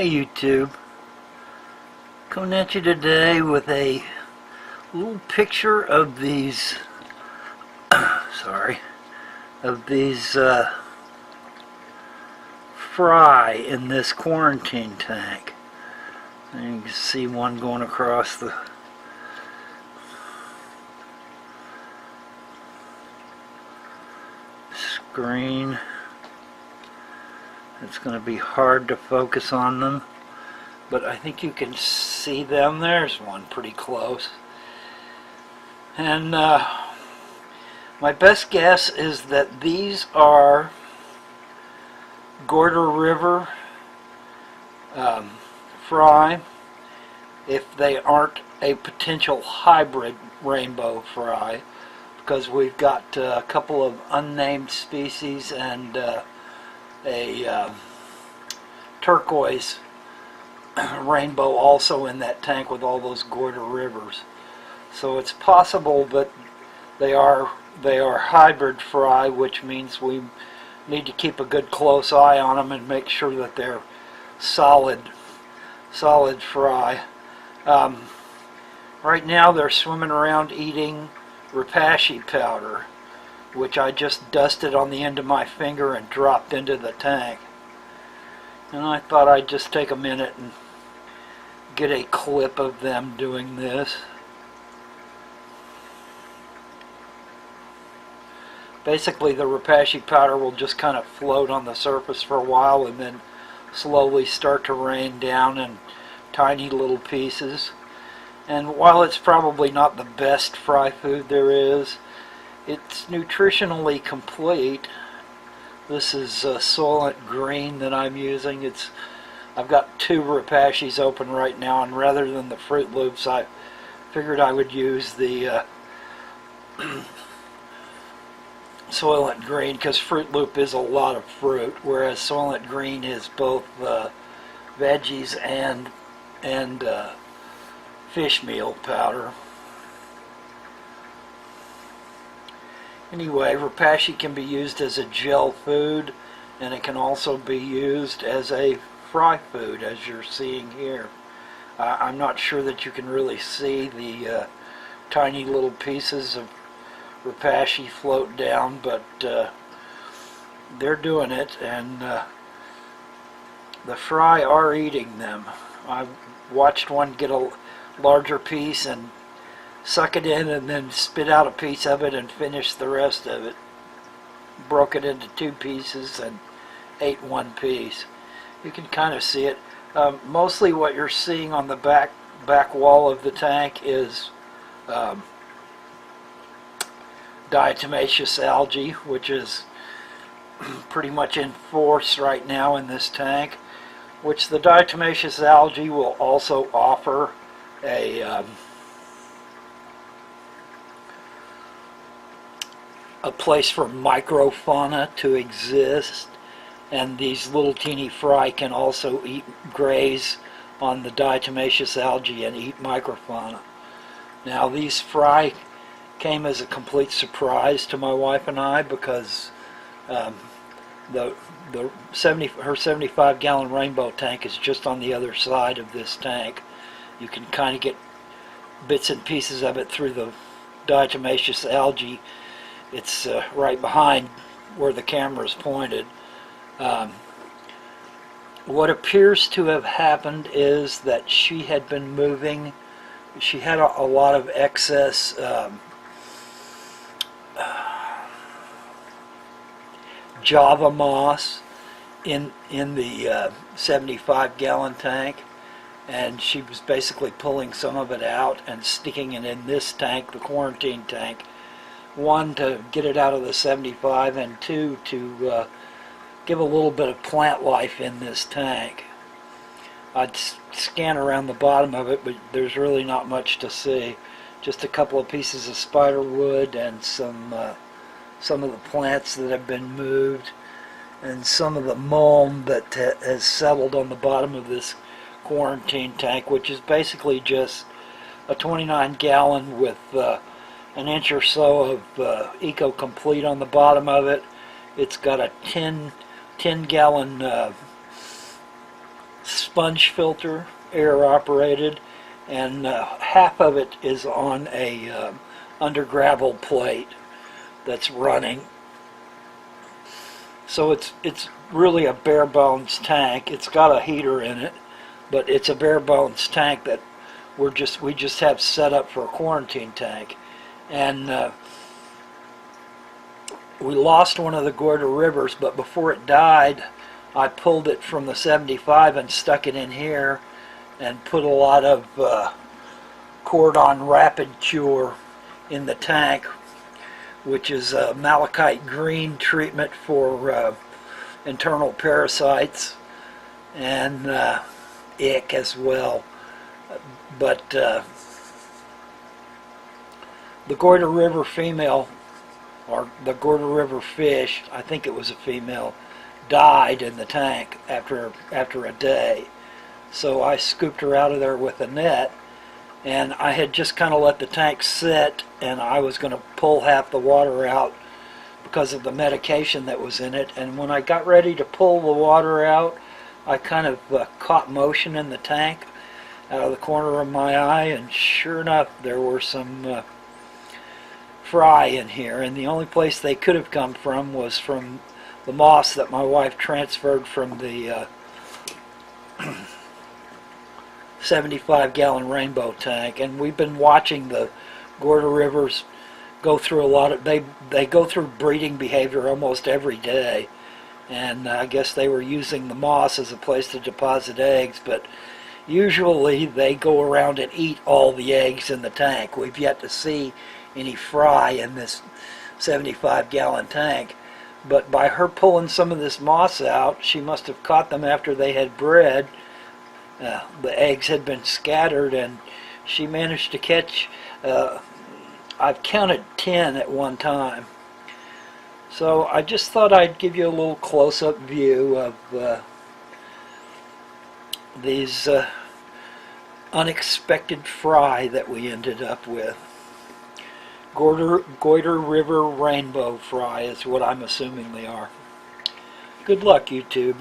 Hey YouTube, coming at you today with a little picture of these fry in this quarantine tank. And you can see one going across the screen. It's going to be hard to focus on them, but I think you can see them. There's one pretty close. And my best guess is that these are Gorder River fry, if they aren't a potential hybrid rainbow fry, because we've got a couple of unnamed species and a turquoise rainbow also in that tank with all those Gorder Rivers. So it's possible that they are hybrid fry, which means we need to keep a good close eye on them and make sure that they're solid fry. Right now they're swimming around eating Repashy powder, which I just dusted on the end of my finger and dropped into the tank. And I thought I'd just take a minute and get a clip of them doing this. Basically, the Repashy powder will just kind of float on the surface for a while and then slowly start to rain down in tiny little pieces. And while it's probably not the best fry food there is, it's nutritionally complete. This is Soylent Green that I'm using. I've got two Repashys open right now, and rather than the Fruit Loops, I figured I would use the Soylent Green, because Fruit Loop is a lot of fruit, whereas Soylent Green is both veggies and fish meal powder. Anyway, Repashy can be used as a gel food, and it can also be used as a fry food, as you're seeing here. I'm not sure that you can really see the tiny little pieces of Repashy float down, but they're doing it, and the fry are eating them. I've watched one get a larger piece and suck it in and then spit out a piece of it and finish the rest of it. Broke it into two pieces and ate one piece. You can kind of see it. Mostly what you're seeing on the back wall of the tank is diatomaceous algae, which is pretty much in force right now in this tank, which the diatomaceous algae will also offer a place for microfauna to exist, and these little teeny fry can also graze on the diatomaceous algae and eat microfauna. Now, these fry came as a complete surprise to my wife and I, because her 75-gallon rainbow tank is just on the other side of this tank. You can kind of get bits and pieces of it through the diatomaceous algae. It's right behind where the camera is pointed. What appears to have happened is that she had been moving. She had a lot of excess Java moss in the 75-gallon tank, and she was basically pulling some of it out and sticking it in this tank, the quarantine tank. One, to get it out of the 75, and two, to give a little bit of plant life in this tank. I'd scan around the bottom of it, but there's really not much to see. Just a couple of pieces of spider wood and some of the plants that have been moved, and some of the mulm that has settled on the bottom of this quarantine tank, which is basically just a 29-gallon with an inch or so of Eco-Complete on the bottom of it. It's got a 10-gallon sponge filter, air operated, and half of it is on a under gravel plate that's running. So it's really a bare bones tank. It's got a heater in it, but it's a bare bones tank that we just have set up for a quarantine tank. And we lost one of the Goiter Rivers, but before it died, I pulled it from the 75 and stuck it in here and put a lot of Cordon Rapid Cure in the tank, which is a malachite green treatment for internal parasites and ick as well. But the Goiter River female, or the Goiter River fish, I think it was a female, died in the tank after a day. So I scooped her out of there with a net, and I had just kind of let the tank sit, and I was going to pull half the water out because of the medication that was in it. And when I got ready to pull the water out, I kind of caught motion in the tank out of the corner of my eye, and sure enough, there were some fry in here, and the only place they could have come from was from the moss that my wife transferred from the 75-gallon rainbow tank. And we've been watching the Goiter Rivers go through a lot of, they go through breeding behavior almost every day, and I guess they were using the moss as a place to deposit eggs, but usually they go around and eat all the eggs in the tank. We've yet to see any fry in this 75-gallon tank, but by her pulling some of this moss out, she must have caught them after they had bred. The eggs had been scattered, and she managed to catch, I've counted 10 at one time. So I just thought I'd give you a little close-up view of these unexpected fry that we ended up with. Goiter River rainbow fry is what I'm assuming they are. Good luck, YouTube.